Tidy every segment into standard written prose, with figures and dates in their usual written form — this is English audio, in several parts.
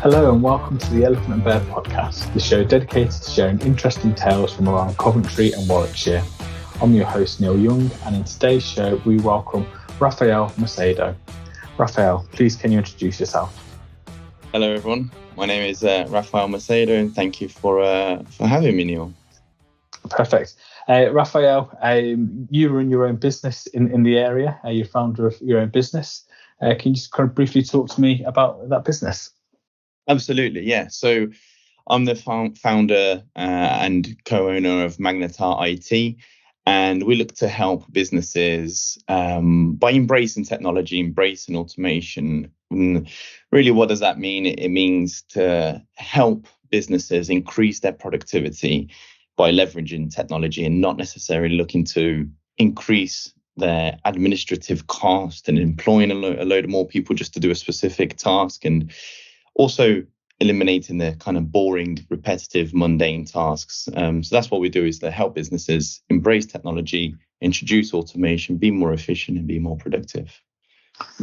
Hello and welcome to the Elephant and Bear podcast, the show dedicated to sharing interesting tales from around Coventry and Warwickshire. I'm your host Neil Young, and in today's show we welcome Rafael Macedo. Rafael, please can you introduce yourself? Hello everyone, my name is Rafael Macedo and thank you for having me, Neil. Perfect. Rafael, you run your own business in the area. You're founder of your own business. Can you just kind of briefly talk to me about that business? Absolutely, yeah. So I'm the founder and co-owner of Magnetar IT, and we look to help businesses by embracing technology, embracing automation. And really, what does that mean? It means to help businesses increase their productivity by leveraging technology and not necessarily looking to increase their administrative cost and employing a load of more people just to do a specific task, and also eliminating the kind of boring, repetitive, mundane tasks. So that's what we do, is to help businesses embrace technology, introduce automation, be more efficient and be more productive.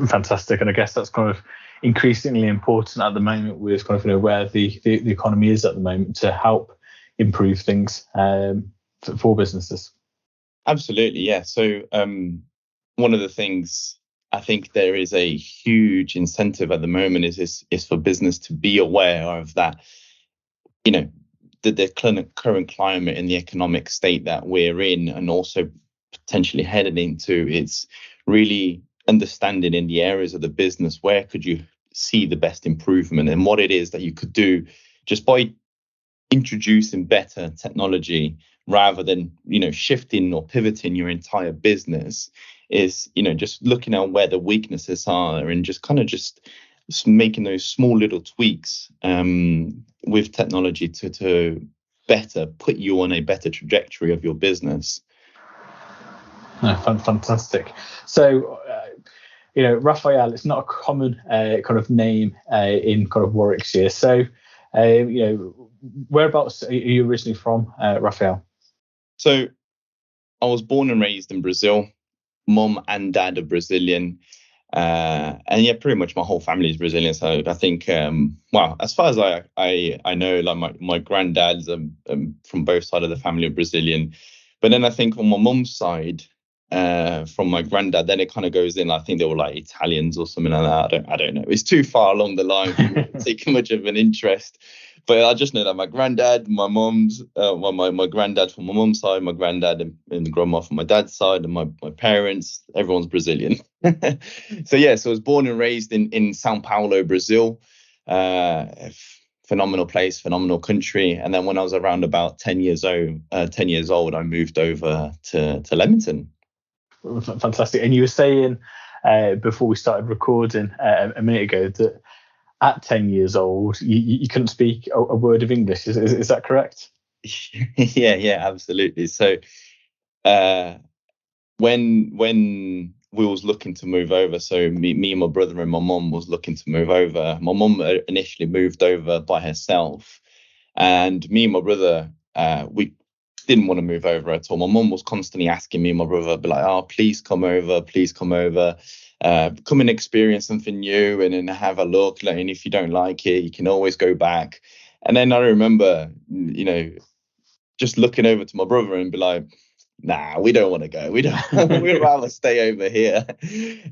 Fantastic. And I guess that's kind of increasingly important at the moment with kind of where the economy is at the moment to help improve things for businesses. Absolutely, yeah. So one of the things I think there is a huge incentive at the moment is for business to be aware of that, the current climate and the economic state that we're in, and also potentially headed into. It's really understanding in the areas of the business where could you see the best improvement and what it is that you could do just by introducing better technology rather than shifting or pivoting your entire business. Is just looking at where the weaknesses are and just making those small little tweaks with technology to better put you on a better trajectory of your business. Fantastic. So Rafael, it's not a common kind of name in kind of Warwickshire. So whereabouts are you originally from, Rafael? So I was born and raised in Brazil. Mom and dad are Brazilian, and yeah, pretty much my whole family is Brazilian. So I think, as far as I know, like my granddads from both sides of the family are Brazilian, but then I think on my mom's side, from my granddad, then it kind of goes in. I think they were like Italians or something like that. I don't know. It's too far along the line for me to take much of an interest. But I just know that my granddad, my mom's, my granddad from my mom's side, my granddad and grandma from my dad's side, and my parents, everyone's Brazilian. So I was born and raised in São Paulo, Brazil. Phenomenal place, phenomenal country. And then when I was around about 10 years old, I moved over to Leamington. Fantastic. And you were saying before we started recording a minute ago that at 10 years old, you couldn't speak a word of English. Is that correct? Yeah, absolutely. So when we was looking to move over, so me and my brother and my mum was looking to move over. My mum initially moved over by herself, and me and my brother, we didn't want to move over at all. My mum was constantly asking me and my brother, be like, "Oh, please come over, come and experience something new and then have a look. Like, and if you don't like it, you can always go back." And then I remember, just looking over to my brother and be like, "Nah, we don't want to go. We don't. We'd rather stay over here."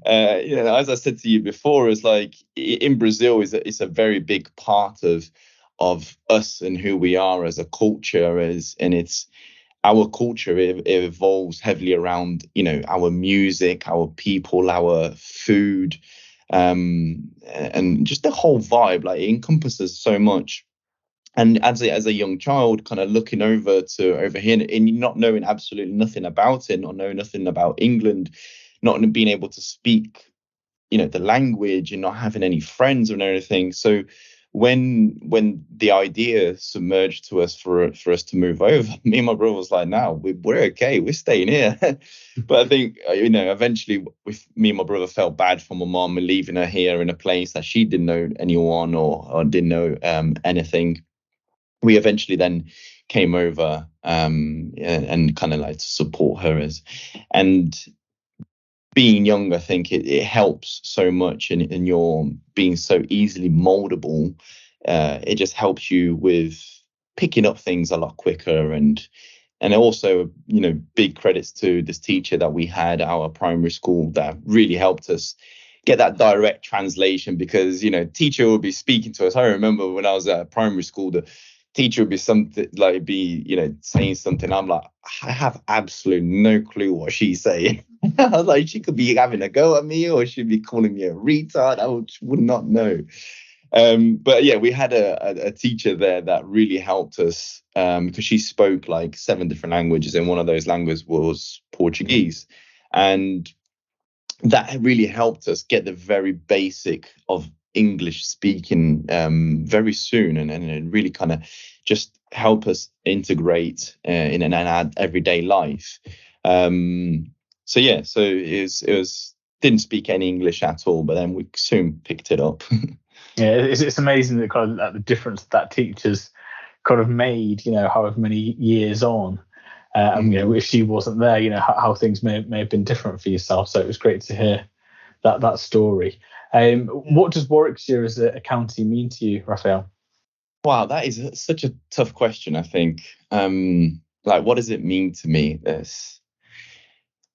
As I said to you before, it's like in Brazil it's a very big part of us and who we are as a culture, and it's our culture. It evolves heavily around our music, our people, our food, and just the whole vibe. Like, it encompasses so much. And as a young child, kind of looking over here and not knowing absolutely nothing about it, not knowing nothing about England, not being able to speak, the language, and not having any friends or anything. So when the idea submerged to us for us to move over, me and my brother was like, "No, we're okay. We're staying here." But I think eventually, with me and my brother felt bad for my mom and leaving her here in a place that she didn't know anyone or didn't know anything. We eventually then came over and kind of like to support her and being young. I think it helps so much, and you're being so easily moldable it just helps you with picking up things a lot quicker. And also, big credits to this teacher that we had at our primary school that really helped us get that direct translation, because, teacher would be speaking to us. I remember when I was at primary school, the teacher would be saying something. I'm like, I have absolutely no clue what she's saying. I was like, she could be having a go at me, or she'd be calling me a retard. I would not know. But yeah, we had a teacher there that really helped us, because she spoke like 7 different languages, and one of those languages was Portuguese. And that really helped us get the very basic of English speaking very soon, and it really kind of just help us integrate in an everyday life. So it was didn't speak any English at all, but then we soon picked it up. Yeah, it's amazing the kind of the difference that teachers kind of made, however many years on. And if she wasn't there, how things may have been different for yourself. So it was great to hear that story. What does Warwickshire as a county mean to you, Rafael? Wow, that is such a tough question, I think. What does it mean to me?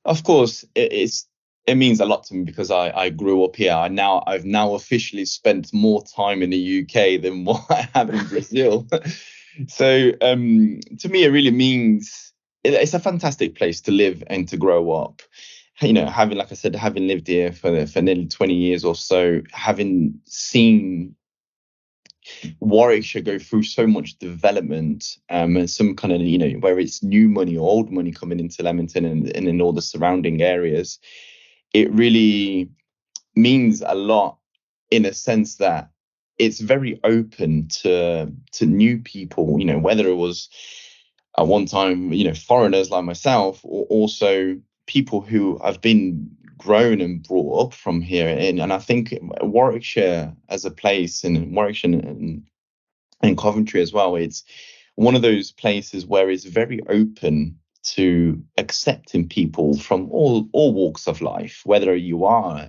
Of course, it means a lot to me because I grew up here. I've now officially spent more time in the UK than what I have in Brazil. So to me, it really means it's a fantastic place to live and to grow up. Having, like I said, having lived here for nearly 20 years or so, having seen Warwickshire go through so much development, and some kind of, where it's new money or old money coming into Leamington and in all the surrounding areas, it really means a lot in a sense that it's very open to new people, whether it was at one time, foreigners like myself, or also people who have been grown and brought up from here. And I think Warwickshire as a place, and Warwickshire and Coventry as well, it's one of those places where it's very open to accepting people from all walks of life, whether you are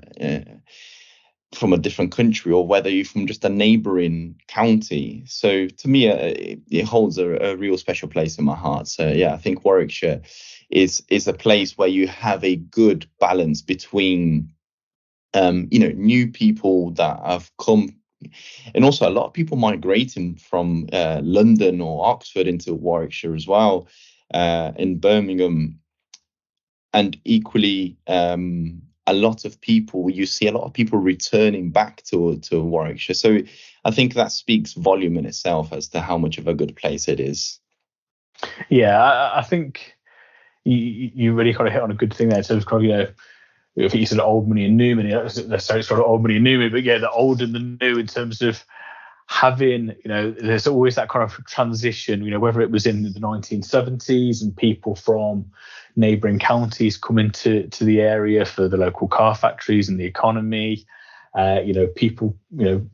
from a different country or whether you're from just a neighboring county. So to me, it holds a real special place in my heart. So yeah, I think Warwickshire is a place where you have a good balance between new people that have come, and also a lot of people migrating from London or Oxford into Warwickshire as well, in Birmingham. And equally, a lot of people, you see a lot of people returning back to Warwickshire. So I think that speaks volume in itself as to how much of a good place it is. Yeah, I think you really kind of hit on a good thing there. So it's kind of, I think you said old money and new money. That's necessarily sort of old money and new money, but yeah, the old and the new in terms of having, there's always that kind of transition, whether it was in the 1970s and people from neighbouring counties coming to the area for the local car factories and the economy, people,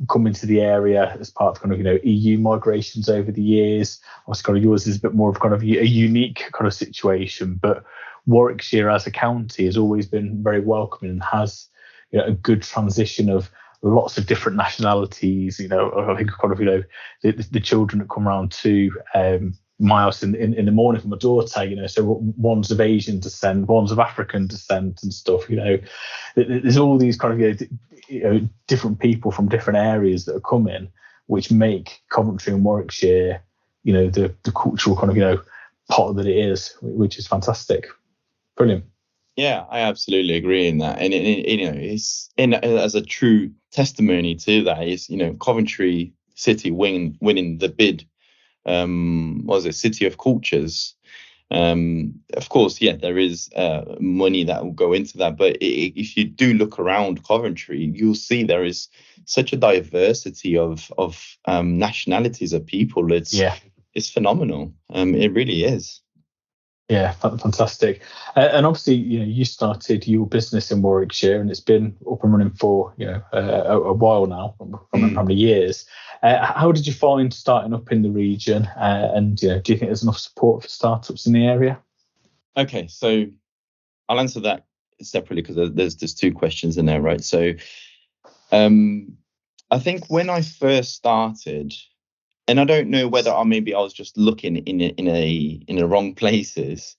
coming to the area as part of kind of, EU migrations over the years. Obviously, kind of yours is a bit more of kind of a unique kind of situation, but Warwickshire as a county has always been very welcoming and has, a good transition of lots of different nationalities. I think kind of, the children that come around to my house in the morning for my daughter, so one's of Asian descent, one's of African descent and stuff. There's all these kind of, different people from different areas that are coming, which make Coventry and Warwickshire, the cultural kind of, pot that it is, which is fantastic. Brilliant. Yeah, I absolutely agree in that, and it's as a true testimony to that is Coventry City winning the bid. Was it City of Cultures? Of course, yeah, there is money that will go into that, but if you do look around Coventry, you'll see there is such a diversity of nationalities of people. It's phenomenal. It really is. Yeah, fantastic. And obviously, you started your business in Warwickshire, and it's been up and running for a while now, from how many years. How did you find starting up in the region? And do you think there's enough support for startups in the area? Okay, so I'll answer that separately because there's 2 questions in there, right? So, I think when I first started, and I don't know whether maybe I was just looking in the wrong places,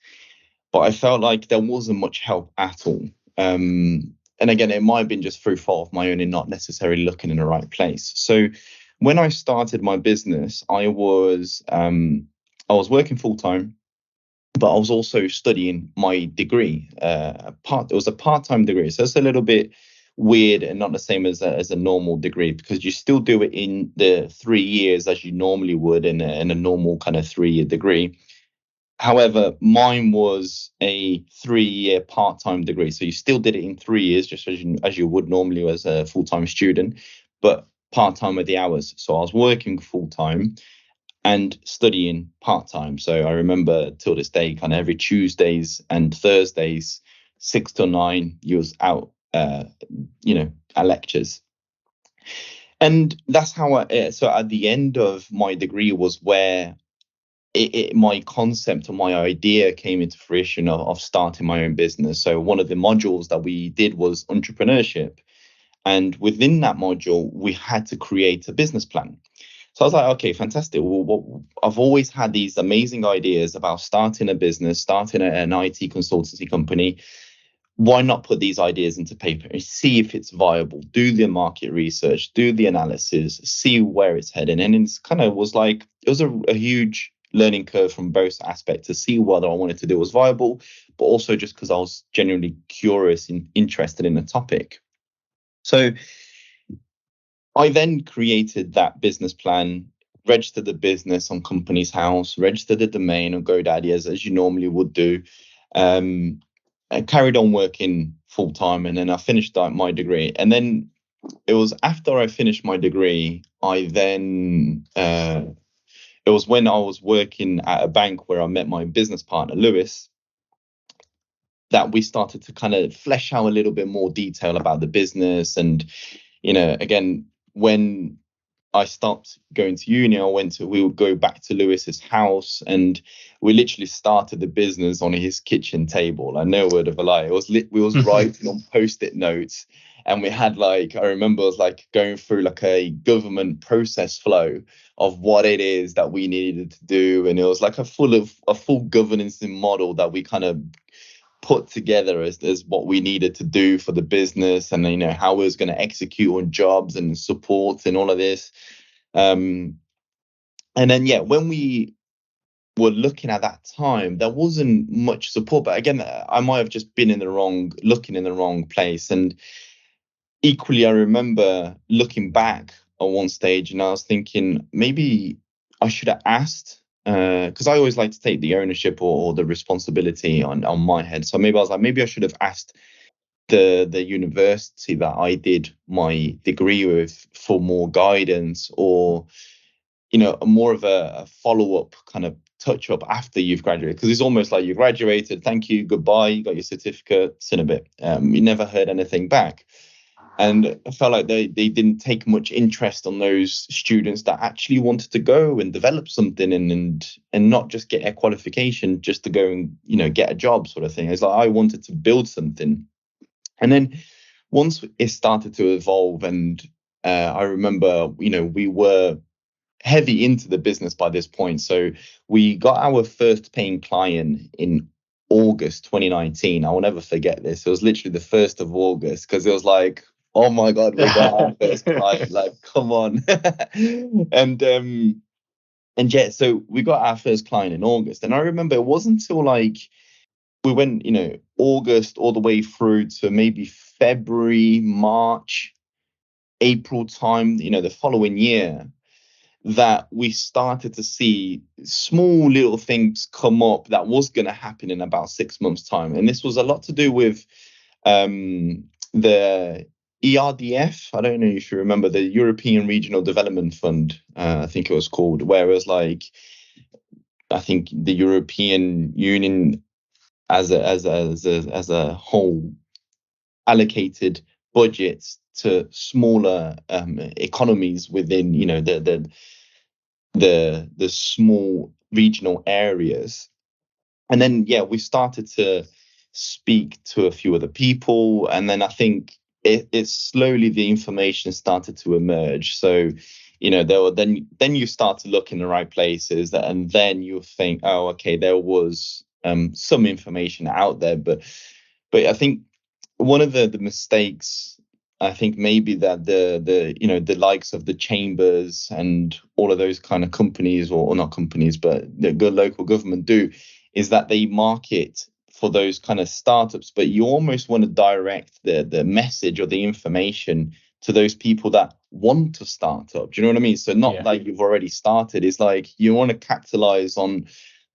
but I felt like there wasn't much help at all. And again, it might have been just through fault of my own and not necessarily looking in the right place. So when I started my business, I was working full time, but I was also studying my degree. It was a part-time degree, so it's a little bit weird and not the same as a normal degree, because you still do it in the 3 years as you normally would in a normal kind of 3-year degree. However, mine was a 3-year part-time degree, so you still did it in 3 years, just as you would normally as a full-time student, but part-time with the hours. So I was working full-time and studying part-time. So I remember till this day, kind of every Tuesdays and Thursdays, 6 till 9, you was out, at lectures. And that's how so at the end of my degree was where my concept or my idea came into fruition of starting my own business. So one of the modules that we did was entrepreneurship. And within that module, we had to create a business plan. So I was like, okay, fantastic. Well, I've always had these amazing ideas about starting a business, starting an IT consultancy company. Why not put these ideas into paper and see if it's viable? Do the market research, do the analysis, see where it's heading. And it's kind of was like, it was a huge learning curve from both aspects to see whether I wanted to do was viable, but also just because I was genuinely curious and interested in the topic. So I then created that business plan, registered the business on Companies House, registered the domain on GoDaddy as you normally would do. I carried on working full time, and then I finished my degree. And then it was after I finished my degree, it was when I was working at a bank where I met my business partner, Lewis, that we started to kind of flesh out a little bit more detail about the business. And, again, when I stopped going to uni, we would go back to Lewis's house, and we literally started the business on his kitchen table. I no word of a lie. We was writing on Post-it notes, and we had I remember it was like going through like a government process flow of what it is that we needed to do. And it was like a full governance model that we kind of put together as what we needed to do for the business, and how we was going to execute on jobs and support and all of this. And then when we were looking at that time, there wasn't much support. But again, I might have just been looking in the wrong place. And equally, I remember looking back on one stage, and I was thinking maybe I should have asked, because I always like to take the ownership or the responsibility on my head. So maybe I was like, maybe I should have asked the university that I did my degree with for more guidance, or more of a follow-up kind of touch up after you've graduated, because it's almost like you graduated, thank you, goodbye, you got your certificate, in a bit. You never heard anything back. And I felt like they didn't take much interest on those students that actually wanted to go and develop something and not just get a qualification just to go and get a job, sort of thing. It's like I wanted to build something. And then once it started to evolve, and I remember we were heavy into the business by this point. So we got our first paying client in August 2019. I will never forget this. It was literally the 1st of August, because it was like, oh my God, we got our first client. Like, come on. And so we got our first client in August. And I remember it wasn't until we went, August all the way through to maybe February, March, April time, the following year, that we started to see small little things come up that was going to happen in about 6 months' time. And this was a lot to do with the ERDF. I don't know if you remember, the European Regional Development Fund, I think it was called, where it was I think the European Union as a whole allocated budgets to smaller economies within the small regional areas. And then we started to speak to a few other people, and then I think it's slowly the information started to emerge. So, there were then you start to look in the right places, and then you think, oh, okay, there was some information out there, but I think one of the mistakes, I think maybe that the likes of the chambers and all of those kind of companies, or not companies, but the good local government do, is that they market for those kind of startups, but you almost want to direct the message or the information to those people that want to start up. Do you know what I mean? So not like you've already started. It's like you want to capitalize on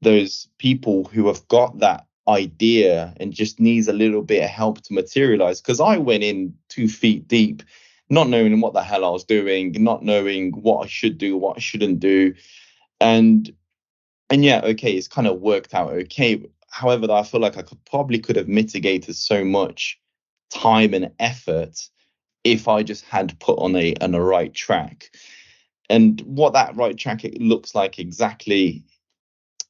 those people who have got that idea and just needs a little bit of help to materialize. Because I went in 2 feet deep, not knowing what the hell I was doing, not knowing what I should do, what I shouldn't do. And yeah, okay, it's kind of worked out okay. However, I feel like I could have mitigated so much time and effort if I just had put on a right track. And what that right track looks like exactly,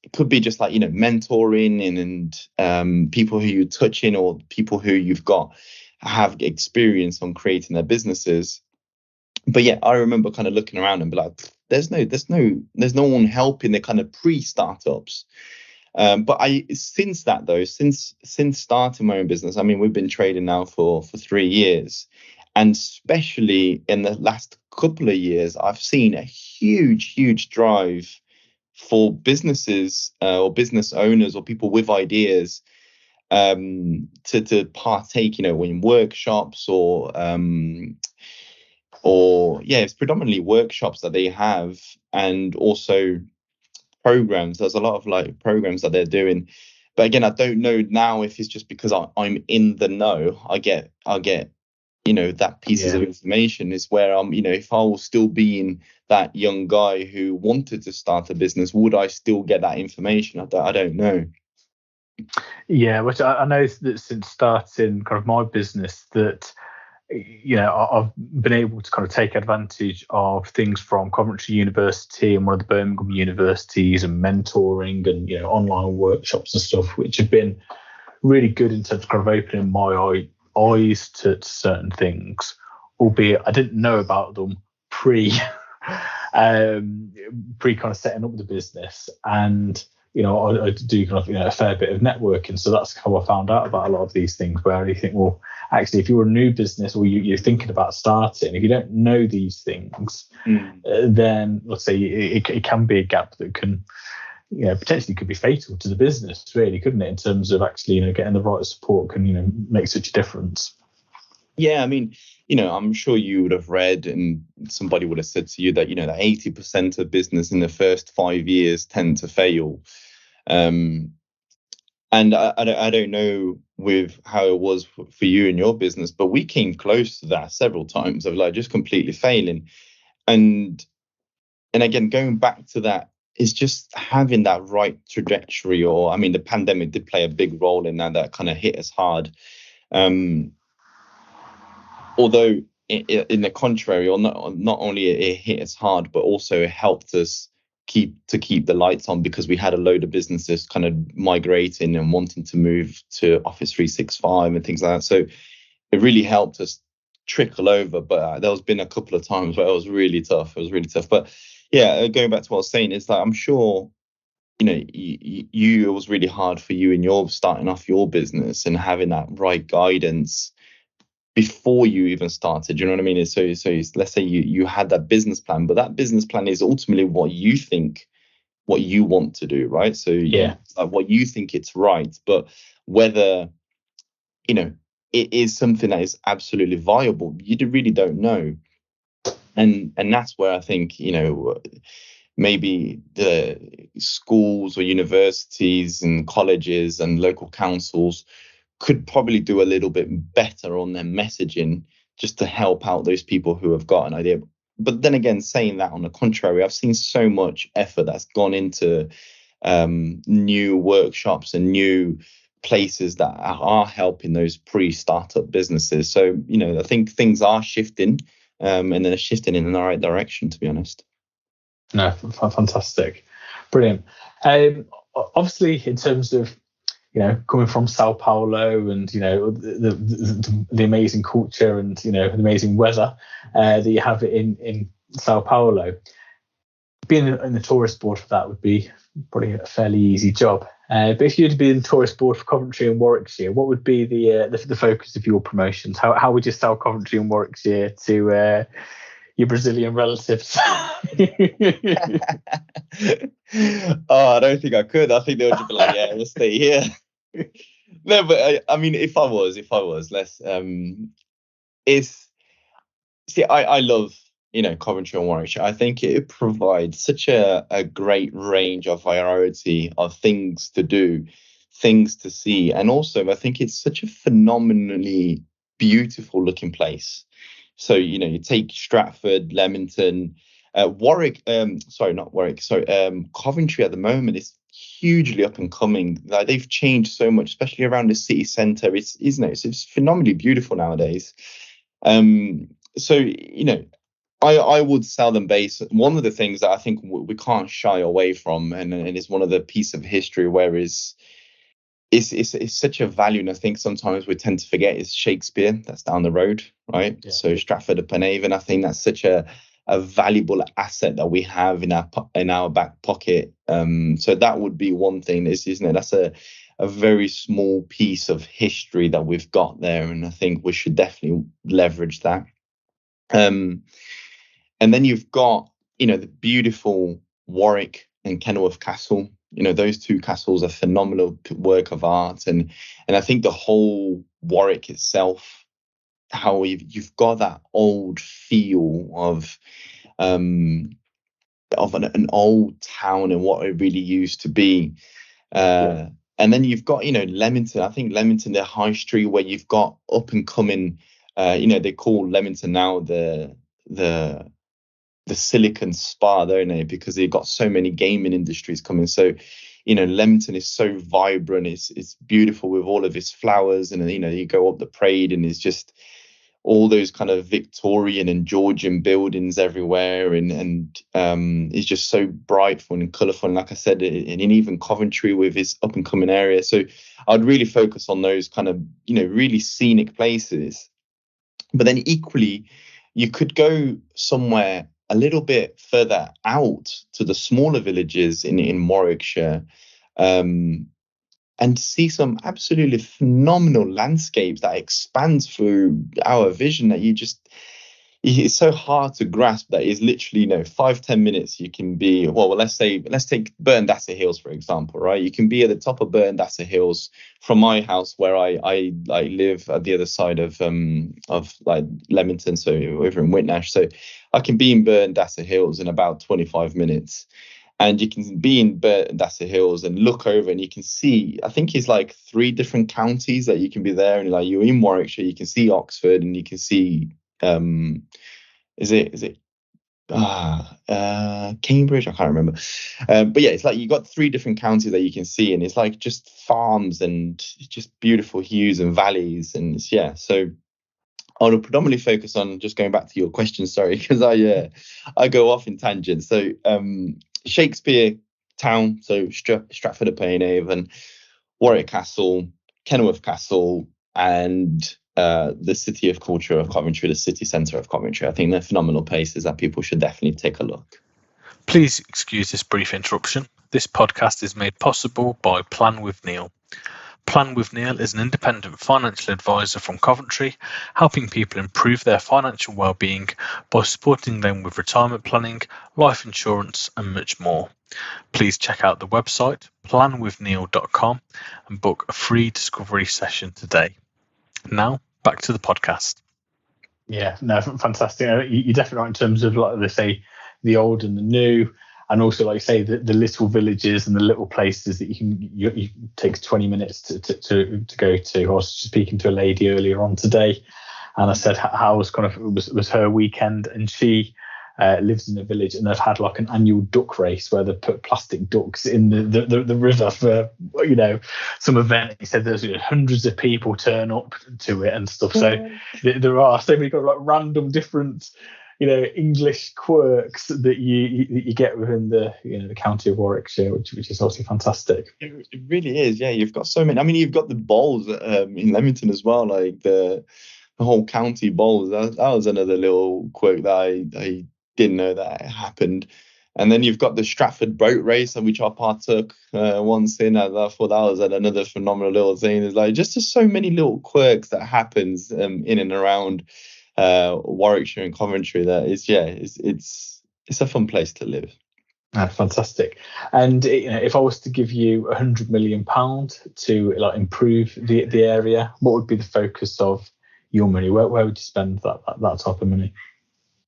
it could be just like, mentoring and people who you're touching, or people who you've got have experience on creating their businesses. But yeah, I remember kind of looking around and be like, there's no one helping the kind of pre-startups. But since starting my own business, I mean, we've been trading now for 3 years, and especially in the last couple of years, I've seen a huge drive for businesses or business owners or people with ideas to partake, in workshops or it's predominantly workshops that they have, and also programs. There's a lot of like programs that they're doing, but again, I don't know now if it's just because I'm in the know. I get that pieces of information is where I'm, if I was still being that young guy who wanted to start a business, would I still get that information? I don't know. Yeah, which I know that since starting kind of my business, that I've been able to kind of take advantage of things from Coventry University and one of the Birmingham universities, and mentoring and online workshops and stuff, which have been really good in terms of kind of opening my eyes to certain things, albeit I didn't know about them pre kind of setting up the business. And I do kind of a fair bit of networking, so that's how I found out about a lot of these things, where you think, well, actually, if you're a new business or you're thinking about starting, if you don't know these things, then let's say it can be a gap that can potentially could be fatal to the business, really, couldn't it, in terms of actually getting the right support can make such a difference. Yeah, I mean, I'm sure you would have read, and somebody would have said to you that that 80% of business in the first 5 years tend to fail. And I don't know with how it was for you and your business, but we came close to that several times of like just completely failing. And again, going back to that, is just having that right trajectory. Or I mean, the pandemic did play a big role in that kind of hit us hard. Although in the contrary, or not only it hit us hard, but also it helped us keep the lights on, because we had a load of businesses kind of migrating and wanting to move to Office 365 and things like that. So it really helped us trickle over. But there's been a couple of times where it was really tough. But yeah, going back to what I was saying, it's like, I'm sure it was really hard for you in your starting off your business and having that right guidance before you even started. You know what I mean? So let's say you had that business plan, but that business plan is ultimately what you think, what you want to do, right? So what you think it's right, but whether it is something that is absolutely viable, you really don't know. And that's where I think maybe the schools or universities and colleges and local councils could probably do a little bit better on their messaging, just to help out those people who have got an idea. But then again, saying that, on the contrary, I've seen so much effort that's gone into new workshops and new places that are helping those pre-startup businesses. So, I think things are shifting, and they're shifting in the right direction, to be honest. No, fantastic. Brilliant. Obviously, in terms of coming from Sao Paulo, and the amazing culture and the amazing weather that you have in Sao Paulo. Being in the tourist board for that would be probably a fairly easy job. But if you'd be in the tourist board for Coventry and Warwickshire, what would be the focus of your promotions? How would you sell Coventry and Warwickshire to your Brazilian relatives? I don't think I could. I think they would just be like, yeah, we'll stay here. No, but I mean, if I was less, I love, Coventry and Warwickshire. I think it provides such a great range of variety of things to do, things to see. And also, I think it's such a phenomenally beautiful looking place. So, you take Stratford, Leamington, Warwick, not Warwick, Coventry at the moment is hugely up and coming. Like, they've changed so much, especially around the city centre. It's phenomenally beautiful nowadays. I would sell them based. One of the things that I think we can't shy away from, and it's one of the piece of history where it's such a value, and I think sometimes we tend to forget, is Shakespeare. That's down the road, right? Yeah. So Stratford upon Avon, I think that's such a valuable asset that we have in our back pocket. So that would be one thing, isn't it? That's a very small piece of history that we've got there, and I think we should definitely leverage that. And then you've got, the beautiful Warwick and Kenilworth Castle. Those two castles are phenomenal work of art, and I think the whole Warwick itself, how you've got that old feel of an old town and what it really used to be. And then you've got, Leamington. I think Leamington, the high street where you've got up and coming. They call Leamington now the Silicon Spa, don't they? Because they've got so many gaming industries coming. So, Leamington is so vibrant. It's beautiful with all of its flowers, and you go up the parade, and it's just all those kind of Victorian and Georgian buildings everywhere, and it's just so bright and colourful. And like I said, and even Coventry with its up and coming area. So I'd really focus on those kind of really scenic places. But then equally, you could go somewhere a little bit further out to the smaller villages in Warwickshire, and see some absolutely phenomenal landscapes that expands through our vision that it's so hard to grasp. That is literally 5-10 minutes you can be, let's take Burndassar Hills for example, right? You can be at the top of Burndassar Hills from my house where I live at the other side of like Leamington, so over in Whitnash. So I can be in Burndassar Hills in about 25 minutes. And you can be in Burndassar Hills and look over, and you can see, I think it's like 3 different counties that you can be there. And like, you're in Warwickshire, you can see Oxford, and you can see Cambridge? I can't remember. But yeah, it's like you got 3 different counties that you can see, and it's like just farms and just beautiful hues and valleys, and so I would predominantly focus on, just going back to your question, sorry, because I go off in tangents. So Shakespeare Town, so Stratford upon Avon, Warwick Castle, Kenilworth Castle, and the City of Culture of Coventry, the city centre of Coventry. I think they're phenomenal places that people should definitely take a look. Please excuse this brief interruption. This podcast is made possible by Plan with Neil. Plan with Neil is an independent financial advisor from Coventry, helping people improve their financial well-being by supporting them with retirement planning, life insurance, and much more. Please check out the website planwithneil.com and book a free discovery session today. Now, back to the podcast. Yeah, no, fantastic. You're definitely right in terms of, like they say, the old and the new. And also, like you say, the little villages and the little places that you take 20 minutes to go to. I was speaking to a lady earlier on today, and I said how was her weekend, and she lives in a village, and they've had like an annual duck race where they put plastic ducks in the river for some event. He said there's hundreds of people turn up to it and stuff. So there are so many like random different English quirks that you get within the the county of Warwickshire, which is obviously fantastic. It really is. Yeah, you've got so many. I mean, you've got the bowls in Leamington as well, like the whole county bowls. That was another little quirk that I didn't know that happened. And then you've got the Stratford boat race, which I partook once in. And I thought that was another phenomenal little thing. There's like just so many little quirks that happens in and around Warwickshire and Coventry. That is, it's a fun place to live. Fantastic. And if I was to give you £100 million to improve the area, what would be the focus of your money? Where would you spend that type of money?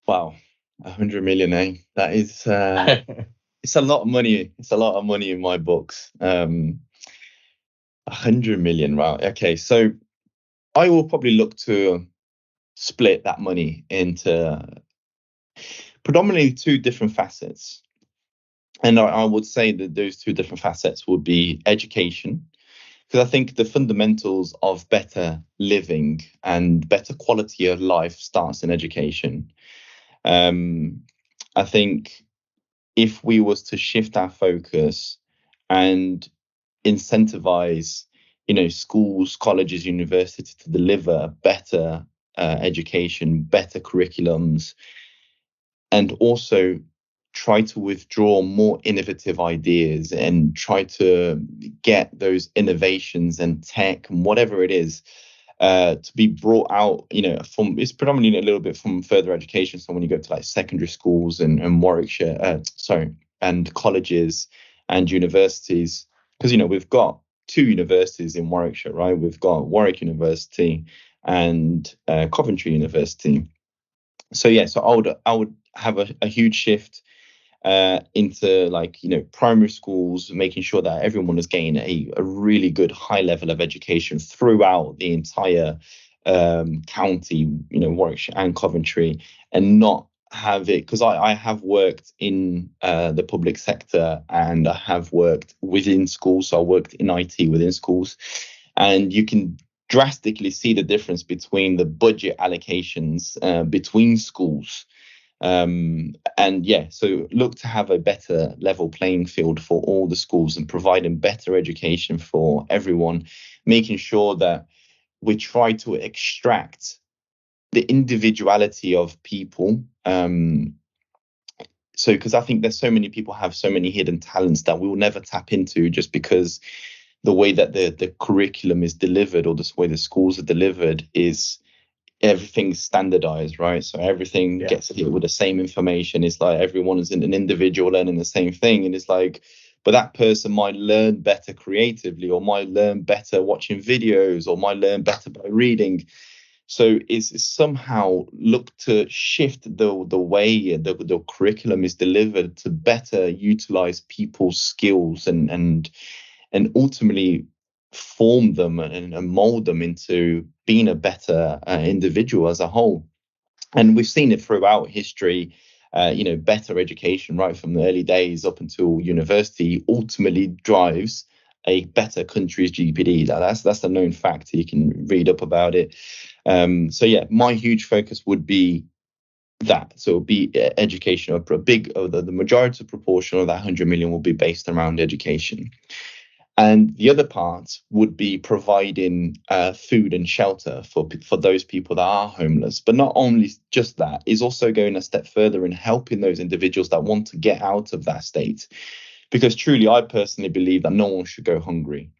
Wow, 100 million, eh? That is, it's a lot of money. It's a lot of money in my books. 100 million, right? Okay, so I will probably look to split that money into predominantly two different facets. And I would say that those two different facets would be education, because I think the fundamentals of better living and better quality of life starts in education. I think if we was to shift our focus and incentivize, schools, colleges, universities to deliver better education, better curriculums, and also try to withdraw more innovative ideas and try to get those innovations and tech and whatever it is to be brought out, from, it's predominantly a little bit from further education. So when you go to like secondary schools and Warwickshire, and colleges and universities, because, we've got two universities in Warwickshire, right? We've got Warwick University and Coventry University. So I would have a huge shift into primary schools, making sure that everyone is getting a really good high level of education throughout the entire county, Warwickshire and Coventry, and not have it, because I have worked in the public sector and I have worked within schools. So I worked in IT within schools, and you can drastically see the difference between the budget allocations between schools. So look to have a better level playing field for all the schools and providing better education for everyone, making sure that we try to extract the individuality of people. Because I think there's so many people have so many hidden talents that we will never tap into, just because the way that the curriculum is delivered, or the way the schools are delivered, is everything's standardized, right? So everything gets hit with the same information. It's like everyone is an individual learning the same thing, and it's like, but that person might learn better creatively, or might learn better watching videos, or might learn better by reading. So it's somehow look to shift the way the curriculum is delivered to better utilize people's skills and ultimately form them and mold them into being a better individual as a whole. And we've seen it throughout history. Better education, right from the early days up until university, ultimately drives a better country's GDP. That's a known fact. You can read up about it. My huge focus would be that. So it would be education. The majority proportion of that 100 million will be based around education. And the other part would be providing food and shelter for those people that are homeless. But not only just that, is also going a step further in helping those individuals that want to get out of that state. Because truly, I personally believe that no one should go hungry.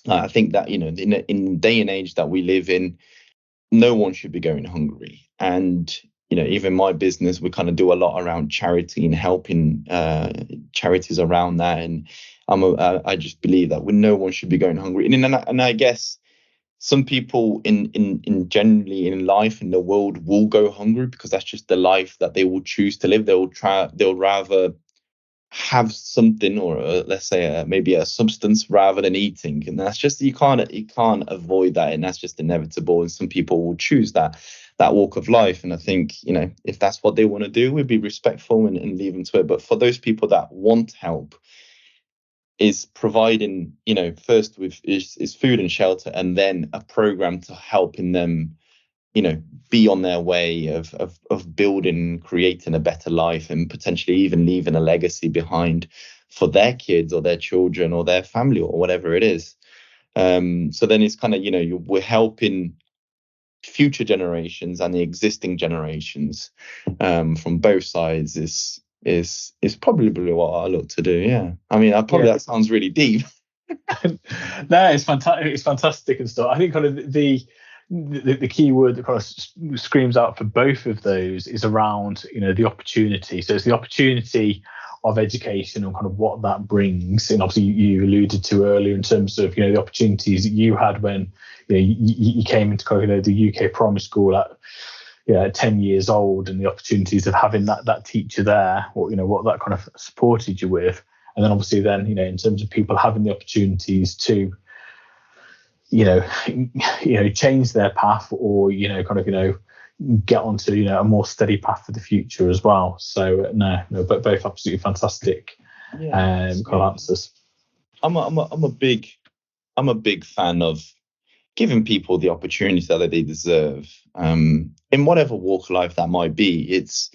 I think that, in the day and age that we live in, no one should be going hungry. And, even my business, we kind of do a lot around charity and helping charities around that. And I just believe that no one should be going hungry. And I guess some people in generally in life in the world will go hungry, because that's just the life that they will choose to live. They'll rather have something, or let's say maybe a substance, rather than eating. And that's just, you can't avoid that, and that's just inevitable. And some people will choose that walk of life. And I think, if that's what they want to do, we'd be respectful and leave them to it. But for those people that want help, is providing, first with is food and shelter, and then a program to helping them, be on their way of building, creating a better life, and potentially even leaving a legacy behind for their kids or their children or their family or whatever it is. So then it's kind of, we're helping future generations and the existing generations from both sides is probably what I look to do. Yeah, I mean, that sounds really deep. No, it's fantastic. It's fantastic and stuff. I think kind of the key word that kind of screams out for both of those is around, the opportunity. So it's the opportunity of education and kind of what that brings. And obviously you alluded to earlier in terms of, the opportunities that you had when, you came into kind of, the UK primary school at 10 years old, and the opportunities of having that teacher there, or, what that kind of supported you with. And then obviously then, in terms of people having the opportunities to, change their path, or, get onto, a more steady path for the future as well. So but both absolutely fantastic kind of answers. I'm a big fan of giving people the opportunity that they deserve, in whatever walk of life that might be. It's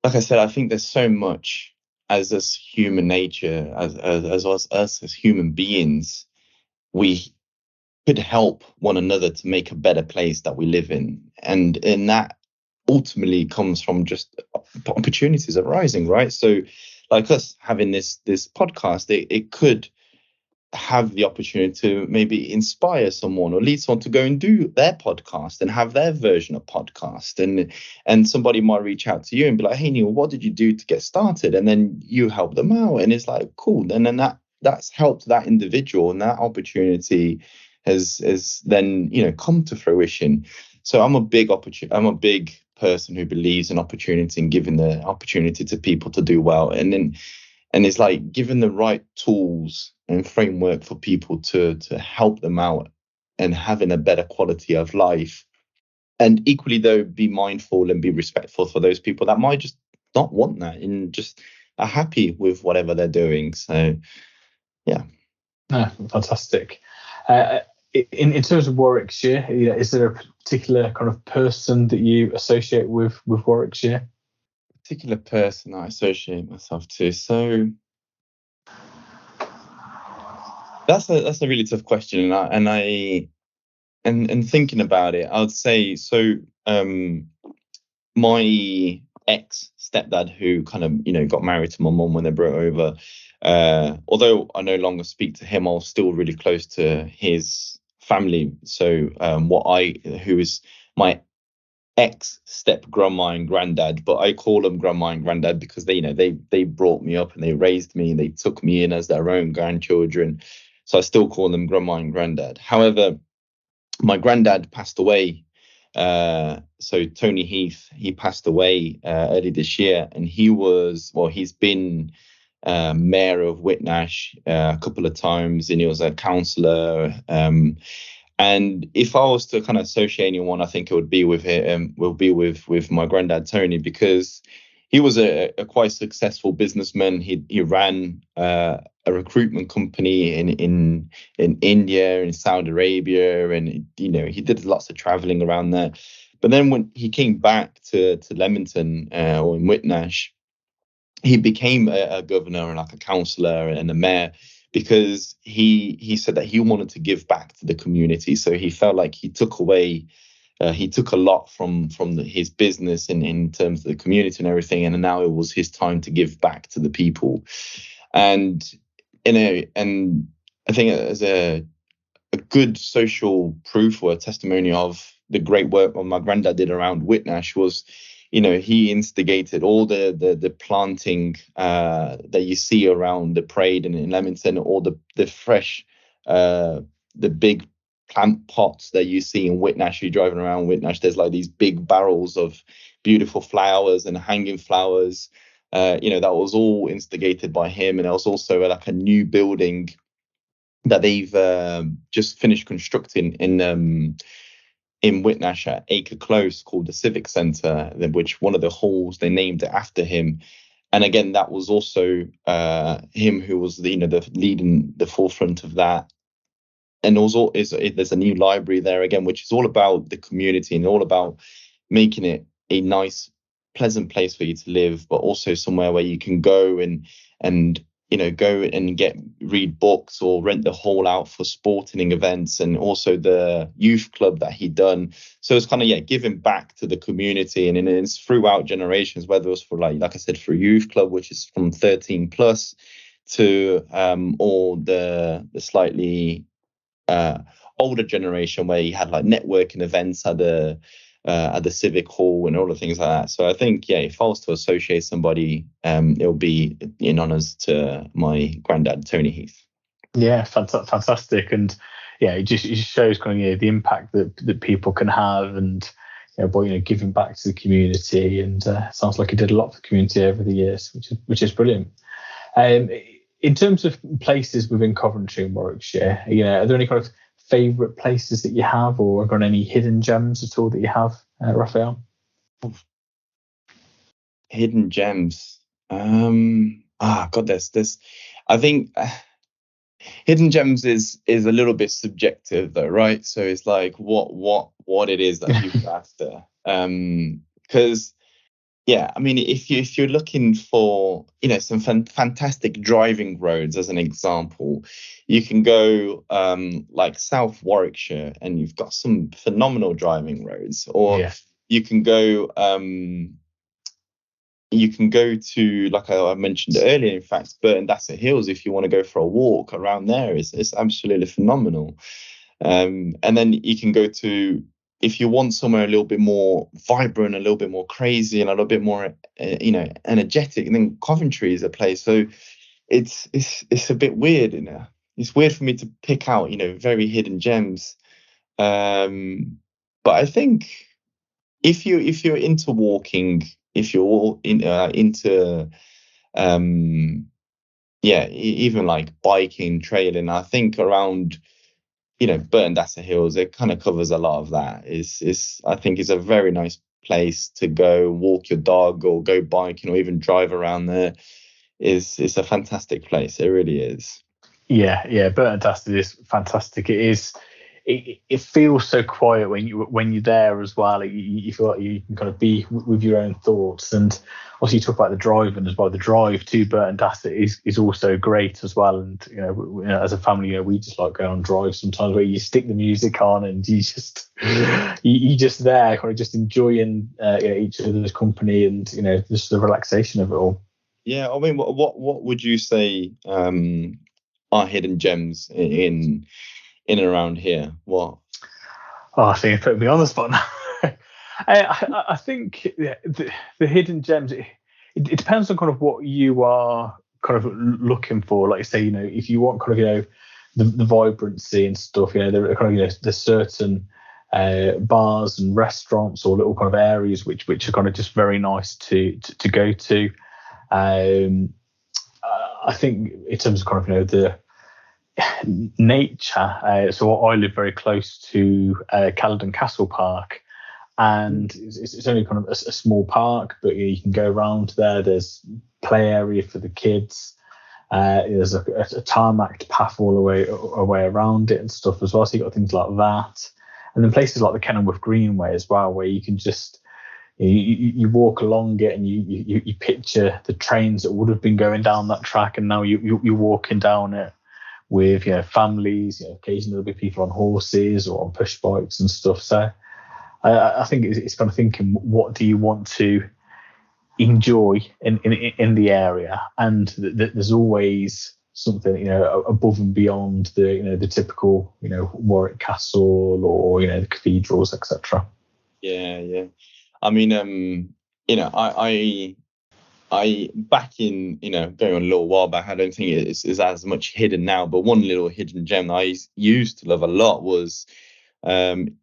like I said, I think there's so much as human nature, as us as human beings, we could help one another to make a better place that we live in, and that ultimately comes from just opportunities arising, right? So, like us having this podcast, it could have the opportunity to maybe inspire someone or lead someone to go and do their podcast and have their version of podcast, and somebody might reach out to you and be like, hey Neil, what did you do to get started? And then you help them out, and it's like, cool. And then that's helped that individual, and that opportunity has then come to fruition. So I'm a big person who believes in opportunity and giving the opportunity to people to do well, and it's like giving the right tools and framework for people to help them out and having a better quality of life. And equally though, be mindful and be respectful for those people that might just not want that and just are happy with whatever they're doing. So yeah. Fantastic. In terms of Warwickshire, is there a particular kind of person that you associate with Warwickshire? Particular person I associate myself to. So that's a really tough question, and thinking about it, I would say so. My ex stepdad, who kind of got married to my mum when they brought over, although I no longer speak to him, I was still really close to his family. So who is my ex step grandma and granddad, but I call them grandma and granddad because they brought me up and they raised me, they took me in as their own grandchildren. So I still call them grandma and granddad. However, my granddad passed away. So Tony Heath, he passed away early this year, and he's been mayor of Whitnash a couple of times, and he was a councillor. And if I was to kind of associate anyone, I think it would be with him. Will be with my granddad Tony, because he was a quite successful businessman. He ran a recruitment company in India, in Saudi Arabia, and he did lots of traveling around there. But then when he came back to Leamington or in Whitnash, he became a governor and like a councillor and a mayor, because he said that he wanted to give back to the community. So he felt like he took a lot from his business in terms of the community and everything, and now it was his time to give back to the people. And and I think as a good social proof or a testimony of the great work my granddad did around Whitnash was, he instigated all the planting that you see around the parade and in Leamington, all the fresh, the big plant pots that you see in Whitnash. You're driving around Whitnash, there's like these big barrels of beautiful flowers and hanging flowers. That was all instigated by him. And there was also like a new building that they've just finished constructing in Whitnash at Acre Close, called the Civic Centre, which one of the halls they named it after him. And again, that was also him who was the leading the forefront of that. and also there's a new library there again, which is all about the community and all about making it a nice, pleasant place for you to live, but also somewhere where you can go and go and read books or rent the hall out for sporting events, and also the youth club that he'd done. So it's kind of giving back to the community, and it's throughout generations, whether it was for like I said, for youth club, which is from 13 plus, to or the slightly older generation where you had like networking events at the civic hall and all the things like that. So I think, if I was to associate somebody, it'll be in honours to my granddad, Tony Heath. Yeah, fantastic. And it just shows kind of the impact that people can have, and by giving back to the community. And sounds like he did a lot for the community over the years, which is brilliant. In terms of places within Coventry and Warwickshire, are there any kind of favourite places that you have, or got any hidden gems at all that you have, Rafael? Hidden gems. God, there's. I think hidden gems is a little bit subjective, though, right? So it's like what it is that people are after. Because I mean, if you're looking for some fantastic driving roads, as an example, you can go like South Warwickshire, and you've got some phenomenal driving roads. Or you can go to, like I mentioned earlier, in fact, Burton Dasset Hills. If you want to go for a walk around there, it's absolutely phenomenal. And then you can go to, if you want somewhere a little bit more vibrant, a little bit more crazy, and a little bit more, energetic, then Coventry is a place. So it's a bit weird, It's weird for me to pick out, very hidden gems. But I think if you're into walking, if you're into even like biking, trailing, I think around Burton Dasset Hills, it kind of covers a lot of that. I think it's a very nice place to go walk your dog, or go biking, or even drive around there. It's a fantastic place. It really is. Yeah, Burton Dasset is fantastic. It is. It feels so quiet when you're there as well. You feel like you can kind of be with your own thoughts. And also, you talk about the driving as well. The drive to Burton Dasset is also great as well. And as a family, we just like going on drives sometimes where you stick the music on and you just there kind of just enjoying each other's company, and just the relaxation of it all. Yeah, I mean, what would you say are hidden gems in and around here? What? Oh, I think you put me on the spot now. I think the hidden gems, it depends on kind of what you are kind of looking for. Like you say, if you want kind of the vibrancy and stuff, there are kind of there's certain bars and restaurants or little kind of areas which are kind of just very nice to go to. I think in terms of kind of the nature, so I live very close to Caledon Castle Park, and it's only kind of a small park, but you can go around there. There's play area for the kids. There's a tarmacked path all the way around it and stuff as well. So you've got things like that, and then places like the Kenilworth Greenway as well, where you can just you walk along it, and you picture the trains that would have been going down that track, and now you're walking down it with families. Occasionally there'll be people on horses or on push bikes and stuff. So I think it's kind of thinking, what do you want to enjoy in the area, and there's always something above and beyond the typical Warwick Castle or the cathedrals, etc. Yeah. I mean, I back in, going on a little while back, I don't think it's as much hidden now, but one little hidden gem that I used to love a lot was in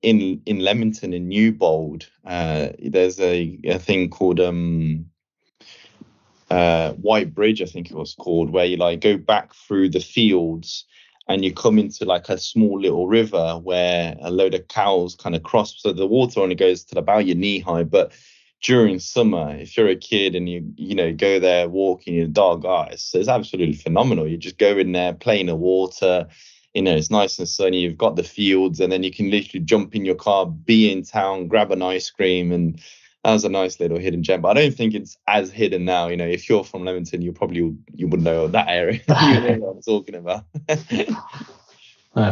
Leamington, in Newbold. There's a thing called White Bridge, I think it was called, where you like go back through the fields and you come into like a small little river where a load of cows kind of cross. So the water only goes to about your knee high, but during summer, if you're a kid and you go there walking your dog, it's absolutely phenomenal. You just go in there, play in the water, it's nice and sunny. You've got the fields, and then you can literally jump in your car, be in town, grab an ice cream, and that was a nice little hidden gem. But I don't think it's as hidden now. If you're from Leamington, you would know that area. You know what I'm talking about.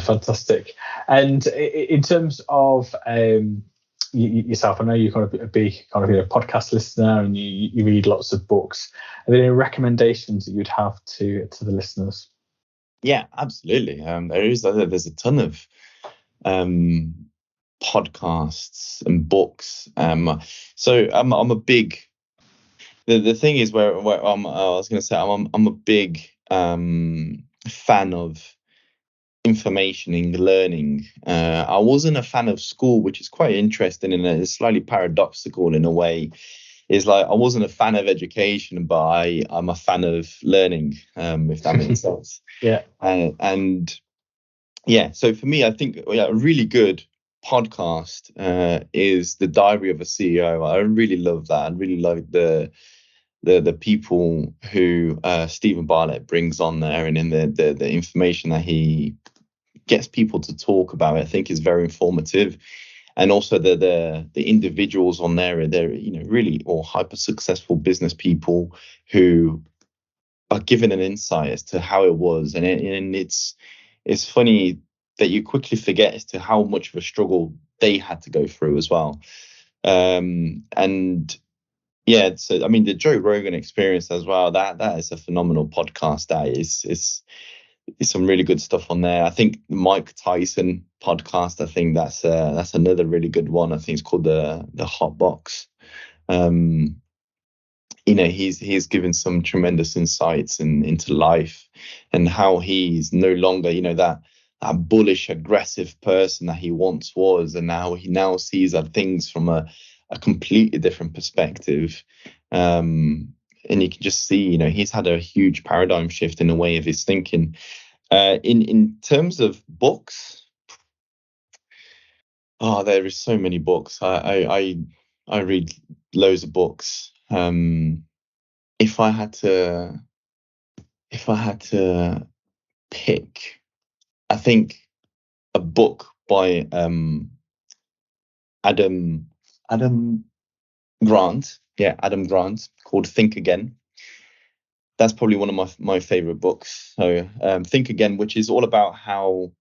Fantastic. And in terms of yourself, I know you're kind of a big kind of podcast listener, and you read lots of books. Are there any recommendations that you'd have to the listeners? Yeah, absolutely. There's a ton of podcasts and books. So I'm a big. The thing is where I was going to say I'm a big fan of information in learning. I wasn't a fan of school, which is quite interesting and it's slightly paradoxical in a way. Is like I wasn't a fan of education, but I'm a fan of learning, if that makes sense. Yeah. And yeah, so for me, I think a really good podcast is The Diary of a CEO. I really love that. I really like the people who Stephen Bartlett brings on there, and in the information that he gets people to talk about, I think is very informative. And also the individuals on there, they're really all hyper successful business people who are given an insight as to how it was, and it's funny that you quickly forget as to how much of a struggle they had to go through as well. And yeah, so I mean the Joe Rogan Experience as well. That is a phenomenal podcast. That is some really good stuff on there. I think Mike Tyson podcast. I think that's another really good one. I think it's called the Hot Box. He's given some tremendous insights into life and how he's no longer that bullish, aggressive person that he once was, and now he sees things from a completely different perspective. And you can just see, he's had a huge paradigm shift in the way of his thinking. In terms of books, there is so many books. I read loads of books. If I had to pick, I think a book by Adam Grant. Yeah, Adam Grant, called Think Again. That's probably one of my favorite books. So Think Again, which is all about how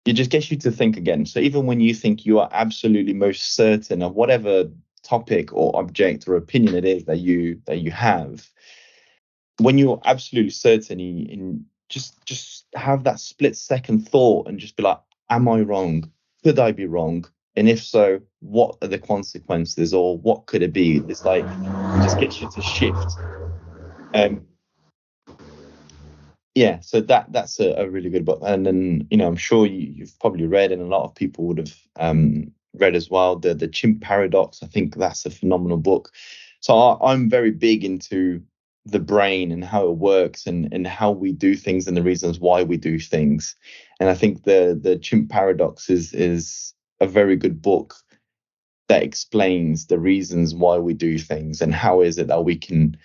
it just gets you to think again. So even when you think you are absolutely most certain of whatever topic or object or opinion it is that you have, when you're absolutely certain, in just have that split second thought and just be like, am I wrong? Could I be wrong? And if so, what are the consequences, or what could it be? It's like it just gets you to shift. Yeah, so that's a really good book. And then I'm sure you've probably read, and a lot of people would have read as well, the Chimp Paradox. I think that's a phenomenal book. So I'm very big into the brain and how it works, and how we do things and the reasons why we do things. And I think the Chimp Paradox is a very good book that explains the reasons why we do things and how is it that we can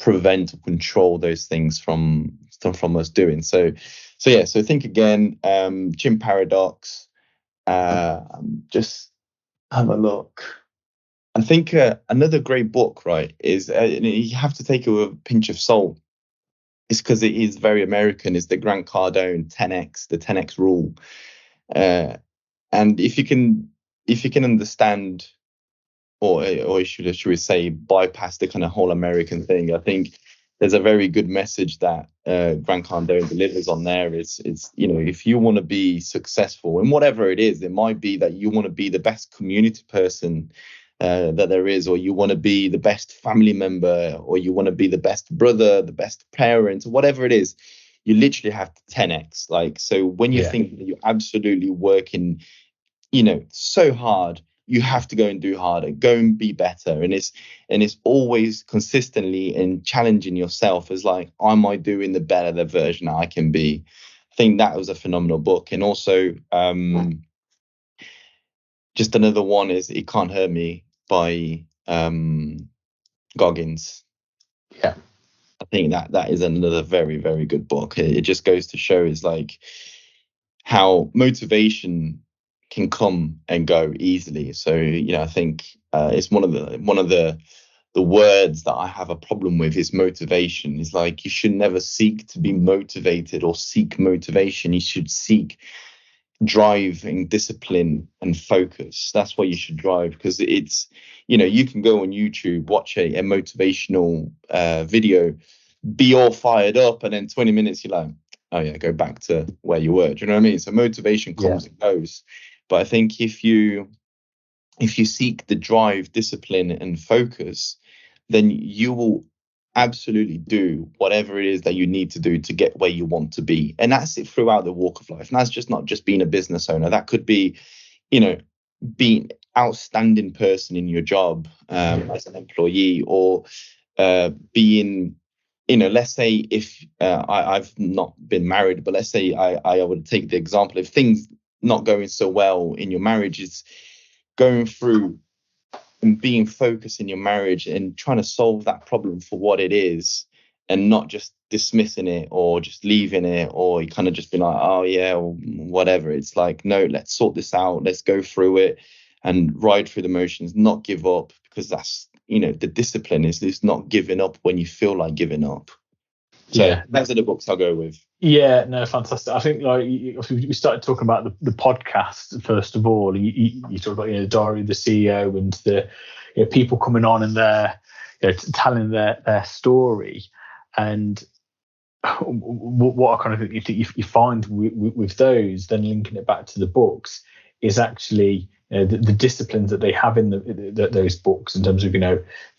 prevent or control those things from us doing. So Think Again, Chimp Paradox. Just have a look. I think another great book, right, is you have to take it with a pinch of salt. It's because it is very American. Is the Grant Cardone 10x, the 10x rule, and if you can understand, or should we say, bypass the kind of whole American thing, I think there's a very good message that Grant Cardone delivers on there. It's if you want to be successful in whatever it is, it might be that you want to be the best community person that there is, or you want to be the best family member, or you want to be the best brother, the best parent, whatever it is. You literally have to 10x. Like, so when you think that you're absolutely working, so hard, you have to go and do harder, go and be better. And it's always consistently and challenging yourself as like, am I doing the better the version that I can be? I think that was a phenomenal book. And also just another one is It Can't Hurt Me by Goggins. Yeah. I think that is another very, very good book. It just goes to show is like how motivation can come and go easily. So, I think it's one of the words that I have a problem with is motivation. Is like, you should never seek to be motivated or seek motivation. You should seek drive and discipline and focus. That's what you should drive, because it's, you can go on YouTube, watch a motivational video, be all fired up, and then 20 minutes you're like, oh yeah, go back to where you were. Do you know what I mean? So motivation comes and goes. But I think if you seek the drive, discipline, and focus, then you will absolutely do whatever it is that you need to do to get where you want to be. And that's it throughout the walk of life. And that's just not just being a business owner. That could be, being outstanding person in your job as an employee, or being, let's say if I've not been married, but let's say I would take the example, if things not going so well in your marriage, is going through and being focused in your marriage and trying to solve that problem for what it is, and not just dismissing it or just leaving it, or you kind of just be like, oh yeah, or whatever. It's like, no, let's sort this out. Let's go through it and ride through the motions, not give up, because that's, the discipline is not giving up when you feel like giving up. So those are the books I'll go with. Yeah, no, fantastic. I think we started talking about the podcast first of all. You talked about the Diary of the CEO and the people coming on and they're telling their story, and what I kind of think you find with those, then linking it back to the books, is actually the disciplines that they have in those books in terms of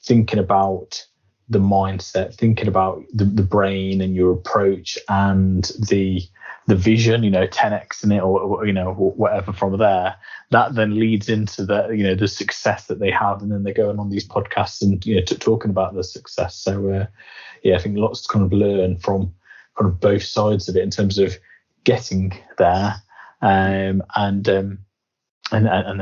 thinking about the mindset, thinking about the brain and your approach and the vision, 10x in it, or whatever from there. That then leads into the success that they have, and then they're going on these podcasts and talking about the success. So I think lots to kind of learn from kind of both sides of it in terms of getting there, and then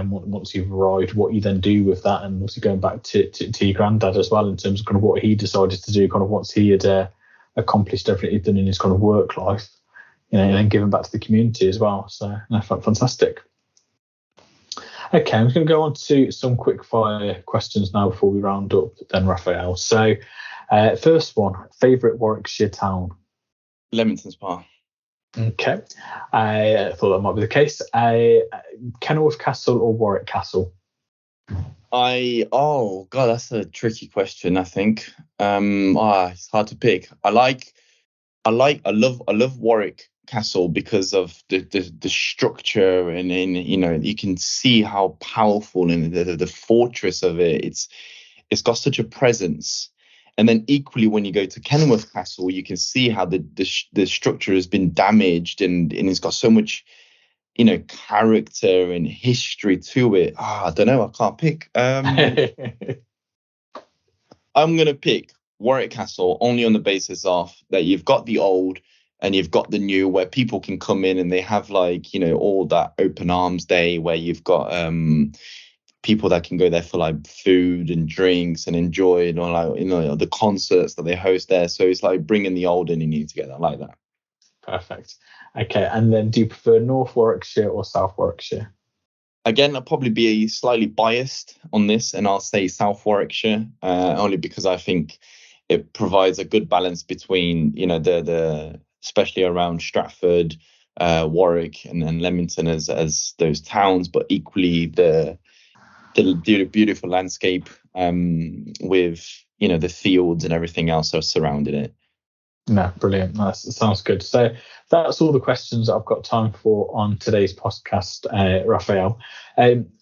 once you've arrived, what you then do with that, and also going back to your granddad as well in terms of kind of what he decided to do, kind of once he had accomplished everything he'd done in his kind of work life, and then giving back to the community as well. So fantastic. Okay, I'm going to go on to some quick fire questions now before we round up then, Rafael. So first one, favourite Warwickshire town? Leamington Spa. Okay, I thought that might be the case. Kenilworth Castle or Warwick Castle? Oh god, that's a tricky question. I think it's hard to pick. I love Warwick Castle because of the structure, and you can see how powerful and the fortress of it. It's got such a presence. And then equally, when you go to Kenilworth Castle, you can see how the structure has been damaged, and it's got so much, character and history to it. I don't know. I can't pick. I'm going to pick Warwick Castle only on the basis of that you've got the old and you've got the new, where people can come in and they have all that open arms day where you've got people that can go there for food and drinks and enjoy the concerts that they host there. So it's like bringing the old and the new together. I like that. Perfect. Okay, and then do you prefer North Warwickshire or South Warwickshire? Again, I'll probably be slightly biased on this, and I'll say South Warwickshire, only because I think it provides a good balance between the especially around Stratford, Warwick, and then Leamington as those towns, but equally the beautiful landscape with the fields and everything else are surrounding it. No, brilliant. That sounds good. So that's all the questions I've got time for on today's podcast, Rafael.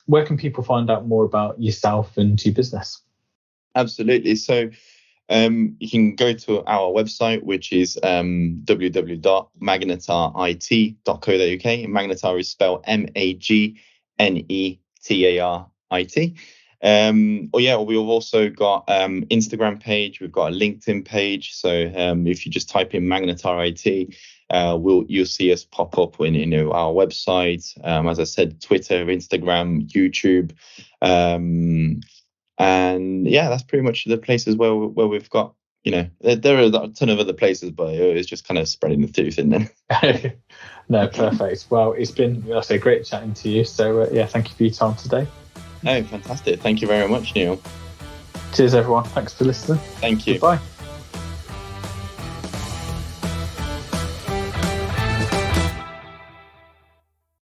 Where can people find out more about yourself and your business? Absolutely. So you can go to our website, which is www.magnetarit.co.uk. Magnetar is spelled MAGNETARIT. We've also got Instagram page, we've got a LinkedIn page. So if you just type in Magnetar IT, you'll see us pop up in our website. As I said, Twitter, Instagram, YouTube, and that's pretty much the places where we've got there are a ton of other places, but it's just kind of spreading the tooth in then. No, perfect. Well, it's been, I say, great chatting to you. So thank you for your time today. Oh, fantastic. Thank you very much, Neil. Cheers, everyone. Thanks for listening. Thank you. Goodbye.